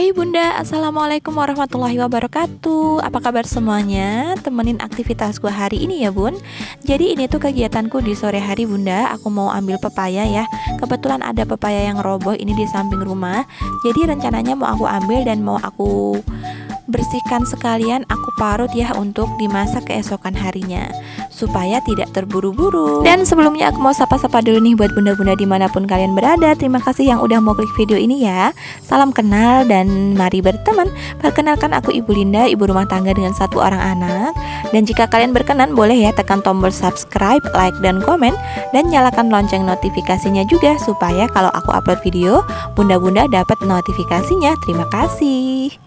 Hai Bunda, Assalamualaikum warahmatullahi wabarakatuh. Apa kabar semuanya? Temenin aktivitas gue hari ini ya Bun. Jadi ini tuh kegiatanku di sore hari Bunda. Aku mau ambil pepaya ya. Kebetulan ada pepaya yang roboh ini di samping rumah. Jadi rencananya mau aku ambil dan mau aku bersihkan sekalian, aku parut ya untuk dimasak keesokan harinya supaya tidak terburu-buru. Dan sebelumnya aku mau sapa-sapa dulu nih buat bunda-bunda dimanapun kalian berada. Terima kasih yang udah mau klik video ini ya. Salam kenal dan mari berteman. Perkenalkan aku Ibu Linda, ibu rumah tangga dengan 1 orang anak. Dan jika kalian berkenan boleh ya tekan tombol subscribe, like, dan komen. Dan nyalakan lonceng notifikasinya juga supaya kalau aku upload video bunda-bunda dapat notifikasinya. Terima kasih.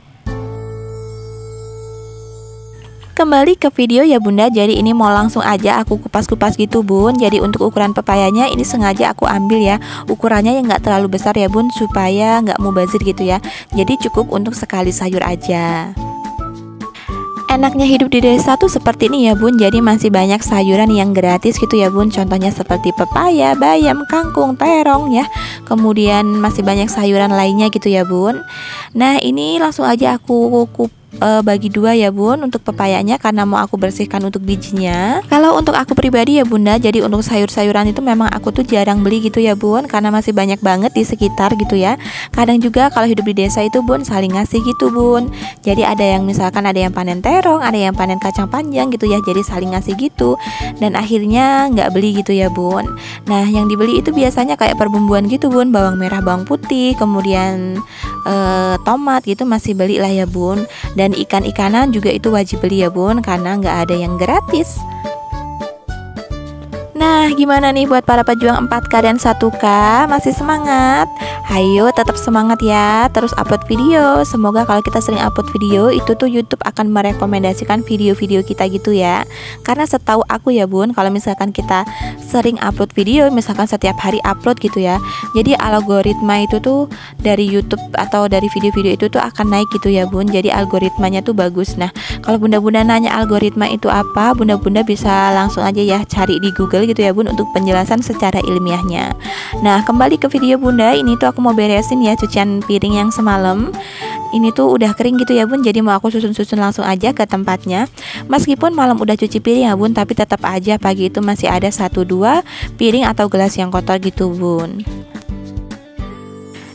Kembali ke video ya bunda. Jadi ini mau langsung aja aku kupas-kupas gitu bun. Jadi untuk ukuran pepayanya ini sengaja aku ambil ya ukurannya yang nggak terlalu besar ya bun, supaya nggak mubazir gitu ya. Jadi cukup untuk sekali sayur aja. Enaknya hidup di desa tuh seperti ini ya bun. Jadi masih banyak sayuran yang gratis gitu ya bun. Contohnya seperti pepaya, bayam, kangkung, terong ya. Kemudian masih banyak sayuran lainnya gitu ya bun. Nah ini langsung aja aku bagi 2 ya bun untuk pepayanya, karena mau aku bersihkan untuk bijinya. Kalau untuk aku pribadi ya bunda, jadi untuk sayur-sayuran itu memang aku tuh jarang beli gitu ya bun, karena masih banyak banget di sekitar gitu ya. Kadang juga kalau hidup di desa itu bun saling ngasih gitu bun. Jadi ada yang misalkan ada yang panen terong, ada yang panen kacang panjang gitu ya, jadi saling ngasih gitu. Dan akhirnya nggak beli gitu ya bun. Nah yang dibeli itu biasanya kayak perbumbuan gitu bun, bawang merah, bawang putih, kemudian tomat gitu masih beli lah ya bun. Dan ikan-ikanan juga itu wajib beli ya bun, karena nggak ada yang gratis. Nah gimana nih buat para pejuang 4K dan 1K, masih semangat? Hayo tetap semangat ya, terus upload video. Semoga kalau kita sering upload video itu tuh YouTube akan merekomendasikan video-video kita gitu ya. Karena setahu aku ya bun, kalau misalkan kita sering upload video, misalkan setiap hari upload gitu ya, jadi algoritma itu tuh dari YouTube atau dari video-video itu tuh akan naik gitu ya bun. Jadi algoritmanya tuh bagus. Nah kalau bunda-bunda nanya algoritma itu apa, bunda-bunda bisa langsung aja ya cari di Google gitu ya bun untuk penjelasan secara ilmiahnya. Nah kembali ke video bunda, ini tuh aku mau beresin ya cucian piring yang semalam. Ini tuh udah kering gitu ya bun, jadi mau aku susun-susun langsung aja ke tempatnya. Meskipun malam udah cuci piring ya bun, tapi tetap aja pagi itu masih ada 1-2 piring atau gelas yang kotor gitu bun.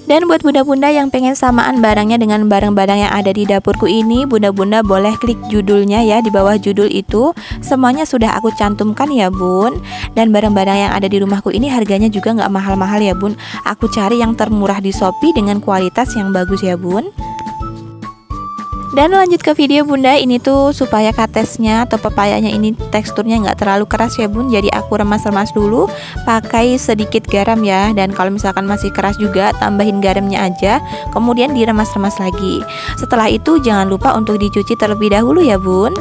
Dan buat bunda-bunda yang pengen samaan barangnya dengan barang-barang yang ada di dapurku ini, bunda-bunda boleh klik judulnya ya. Di bawah judul itu semuanya sudah aku cantumkan ya bun. Dan barang-barang yang ada di rumahku ini harganya juga nggak mahal-mahal ya bun. Aku cari yang termurah di Shopee dengan kualitas yang bagus ya bun. Dan lanjut ke video bunda, ini tuh supaya katesnya atau pepayanya ini teksturnya nggak terlalu keras ya bun. Jadi aku remas-remas dulu pakai sedikit garam ya. Dan kalau misalkan masih keras juga tambahin garamnya aja, kemudian diremas-remas lagi. Setelah itu jangan lupa untuk dicuci terlebih dahulu ya bun.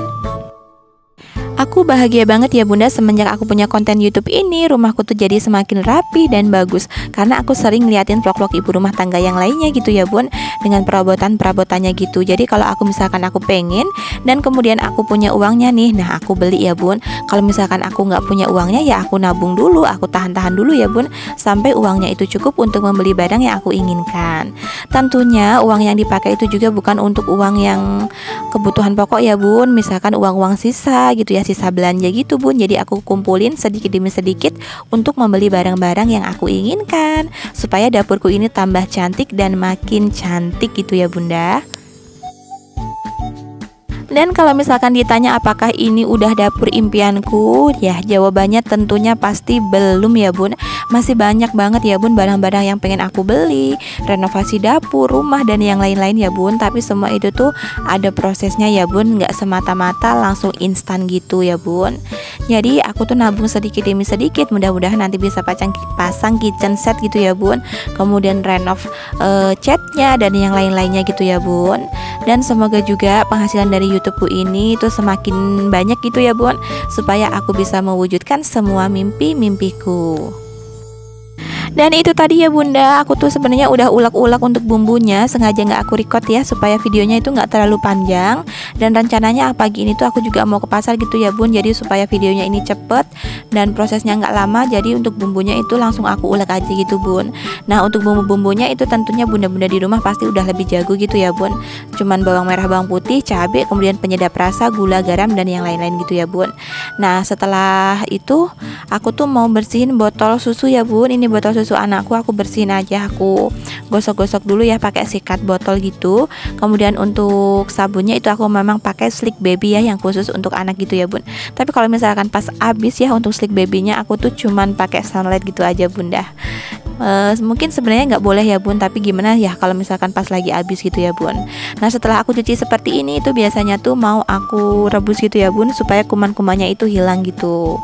Aku bahagia banget ya bunda semenjak aku punya konten YouTube ini, rumahku tuh jadi semakin rapi dan bagus. Karena aku sering ngeliatin vlog-vlog ibu rumah tangga yang lainnya gitu ya bun, dengan perabotan-perabotannya gitu. Jadi kalau aku misalkan aku pengen dan kemudian aku punya uangnya nih, nah aku beli ya bun. Kalau misalkan aku nggak punya uangnya ya aku nabung dulu, aku tahan-tahan dulu ya bun, sampai uangnya itu cukup untuk membeli barang yang aku inginkan. Tentunya uang yang dipakai itu juga bukan untuk uang yang kebutuhan pokok ya bun, misalkan uang-uang sisa gitu ya, sisa belanja gitu bun. Jadi aku kumpulin sedikit demi sedikit untuk membeli barang-barang yang aku inginkan, supaya dapurku ini tambah cantik dan makin cantik gitu ya bunda. Dan kalau misalkan ditanya apakah ini udah dapur impianku, ya jawabannya tentunya pasti belum ya bun. Masih banyak banget ya bun barang-barang yang pengen aku beli, renovasi dapur, rumah, dan yang lain-lain ya bun. Tapi semua itu tuh ada prosesnya ya bun, nggak semata-mata langsung instan gitu ya bun. Jadi aku tuh nabung sedikit demi sedikit, mudah-mudahan nanti bisa pasang kitchen set gitu ya bun. Kemudian renov catnya dan yang lain-lainnya gitu ya bun. Dan semoga juga penghasilan dari YouTubeku ini itu semakin banyak gitu ya bun, supaya aku bisa mewujudkan semua mimpi-mimpiku. Dan itu tadi ya bunda, aku tuh sebenarnya udah ulek-ulek untuk bumbunya, sengaja nggak aku record ya supaya videonya itu nggak terlalu panjang. Dan rencananya pagi ini tuh aku juga mau ke pasar gitu ya bun, jadi supaya videonya ini cepet dan prosesnya nggak lama. Jadi untuk bumbunya itu langsung aku ulek aja gitu bun. Nah untuk bumbu-bumbunya itu tentunya bunda-bunda di rumah pasti udah lebih jago gitu ya bun. Cuman bawang merah, bawang putih, cabai, kemudian penyedap rasa, gula, garam, dan yang lain-lain gitu ya bun. Nah setelah itu aku tuh mau bersihin botol susu ya bun. Ini botol susu anakku, aku bersihin aja, aku gosok-gosok dulu ya pakai sikat botol gitu. Kemudian untuk sabunnya itu aku memang pakai Slick Baby ya, yang khusus untuk anak gitu ya bun. Tapi kalau misalkan pas habis ya untuk Slick Babynya aku tuh cuman pakai Sunlight gitu aja bunda. Mungkin sebenarnya nggak boleh ya bun, tapi gimana ya kalau misalkan pas lagi habis gitu ya bun. Nah setelah aku cuci seperti ini itu biasanya tuh mau aku rebus gitu ya bun, supaya kuman-kumannya itu hilang gitu.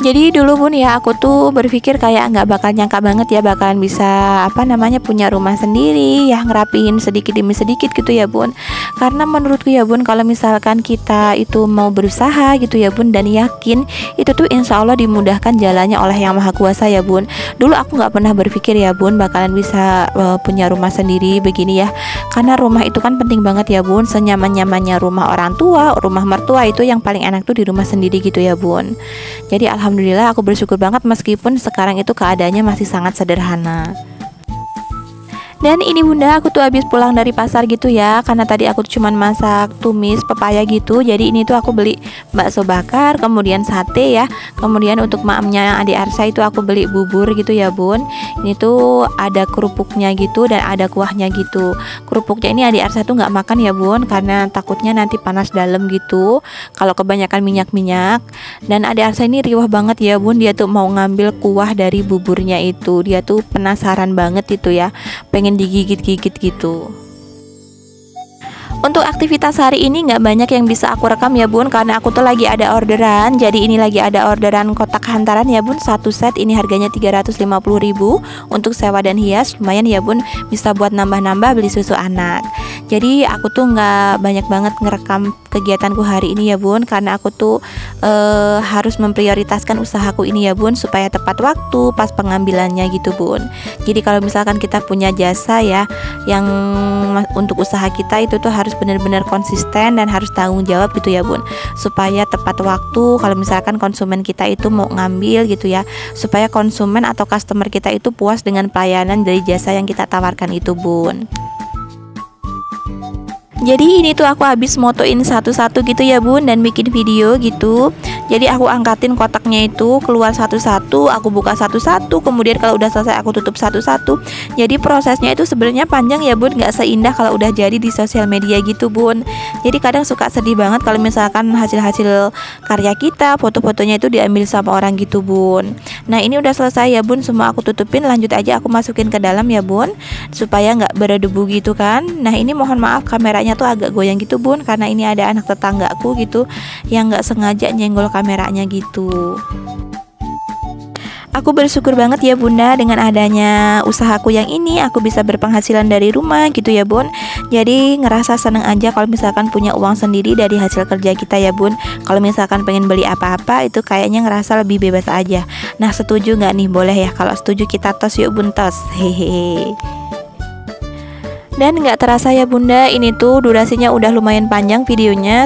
Jadi dulu bun ya aku tuh berpikir kayak nggak bakal nyangka banget ya bakalan bisa punya rumah sendiri ya, ngerapihin sedikit demi sedikit gitu ya bun. Karena menurutku ya bun, kalau misalkan kita itu mau berusaha gitu ya bun, dan yakin itu tuh insya Allah dimudahkan jalannya oleh Yang Maha Kuasa ya bun. Dulu aku nggak pernah berpikir ya bun bakalan bisa punya rumah sendiri begini ya. Karena rumah itu kan penting banget ya bun, senyaman-nyamannya rumah orang tua, rumah mertua itu yang paling enak tuh di rumah sendiri gitu ya bun. Jadi alhamdulillah aku bersyukur banget meskipun sekarang itu keadaannya masih sangat sederhana. Dan ini bunda, aku tuh habis pulang dari pasar gitu ya, karena tadi aku tuh cuman masak tumis pepaya gitu. Jadi ini tuh aku beli bakso bakar, kemudian sate ya. Kemudian untuk maamnya adik Arsa itu aku beli bubur gitu ya bun. Ini tuh ada kerupuknya gitu dan ada kuahnya gitu. Kerupuknya ini adik Arsa tuh nggak makan ya bun, karena takutnya nanti panas dalam gitu kalau kebanyakan minyak-minyak. Dan adik Arsa ini riwah banget ya bun, dia tuh mau ngambil kuah dari buburnya itu. Dia tuh penasaran banget itu ya, pengen digigit-gigit gitu. Untuk aktivitas hari ini nggak banyak yang bisa aku rekam ya bun, karena aku tuh lagi ada orderan. Jadi ini lagi ada orderan kotak hantaran ya bun, satu set ini harganya 350.000 untuk sewa dan hias. Lumayan ya bun, bisa buat nambah-nambah beli susu anak. Jadi aku tuh nggak banyak banget ngerekam kegiatanku hari ini ya bun, karena aku tuh harus memprioritaskan usahaku ini ya bun, supaya tepat waktu pas pengambilannya gitu bun. Jadi kalau misalkan kita punya jasa ya yang untuk usaha kita itu tuh harus benar-benar konsisten dan harus tanggung jawab gitu ya bun, supaya tepat waktu kalau misalkan konsumen kita itu mau ngambil gitu ya, supaya konsumen atau customer kita itu puas dengan pelayanan dari jasa yang kita tawarkan itu bun. Jadi ini tuh aku habis motoin satu-satu gitu ya bun, dan bikin video gitu. Jadi aku angkatin kotaknya itu keluar satu-satu, aku buka satu-satu, kemudian kalau udah selesai aku tutup satu-satu. Jadi prosesnya itu sebenarnya panjang ya bun, nggak seindah kalau udah jadi di sosial media gitu bun. Jadi kadang suka sedih banget kalau misalkan hasil-hasil karya kita, foto-fotonya itu diambil sama orang gitu bun. Nah ini udah selesai ya bun, semua aku tutupin, lanjut aja aku masukin ke dalam ya bun, supaya nggak berdebu gitu kan. Nah ini mohon maaf kameranya tuh agak goyang gitu bun, karena ini ada anak tetanggaku gitu yang nggak sengaja nyenggol kameranya gitu. Aku bersyukur banget ya bunda, dengan adanya usahaku yang ini aku bisa berpenghasilan dari rumah gitu ya bun. Jadi ngerasa seneng aja kalau misalkan punya uang sendiri dari hasil kerja kita ya bun. Kalau misalkan pengen beli apa-apa itu kayaknya ngerasa lebih bebas aja. Nah setuju nggak nih? Boleh ya, kalau setuju kita tos yuk bun, tos. Hehehe. Dan nggak terasa ya bunda, ini tuh durasinya udah lumayan panjang videonya.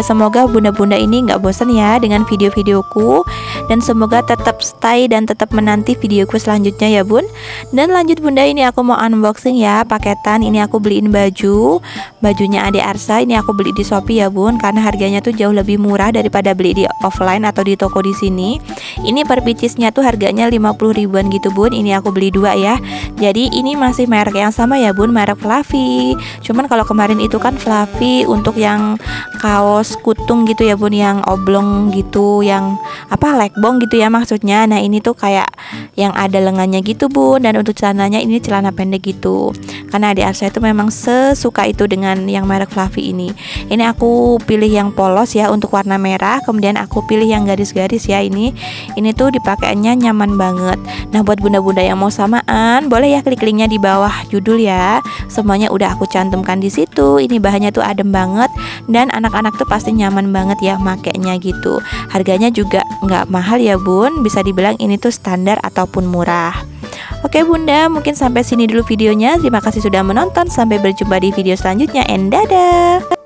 Semoga bunda-bunda ini nggak bosan ya dengan video-videoku, dan semoga tetap stay dan tetap menanti videoku selanjutnya ya bun. Dan lanjut bunda, ini aku mau unboxing ya paketan. Ini aku beliin bajunya adik Arsa, ini aku beli di Shopee ya bun, karena harganya tuh jauh lebih murah daripada beli di offline atau di toko di sini. Ini per piecesnya tuh harganya 50 ribuan gitu bun. Ini aku beli 2 ya. Jadi ini masih merek yang sama ya bun, merek Fluffy. Cuman kalau kemarin itu kan Fluffy untuk yang kaos kutung gitu ya bun, yang oblong gitu, yang legbong gitu ya maksudnya. Nah ini tuh kayak yang ada lengannya gitu bun, dan untuk celananya ini celana pendek gitu. Karena adik Arsa itu memang sesuka itu dengan yang merek Fluffy ini. Ini aku pilih yang polos ya untuk warna merah, kemudian aku pilih yang garis-garis ya ini. Ini tuh dipakainya nyaman banget. Nah buat bunda-bunda yang mau samaan, boleh ya klik linknya di bawah judul ya. Semuanya udah aku cantumkan di situ. Ini bahannya tuh adem banget dan anak-anak tuh pasti nyaman banget ya makainya gitu. Harganya juga nggak mahal ya bun, bisa dibilang ini tuh standar ataupun murah. Oke bunda, mungkin sampai sini dulu videonya. Terima kasih sudah menonton, sampai berjumpa di video selanjutnya, and dadah.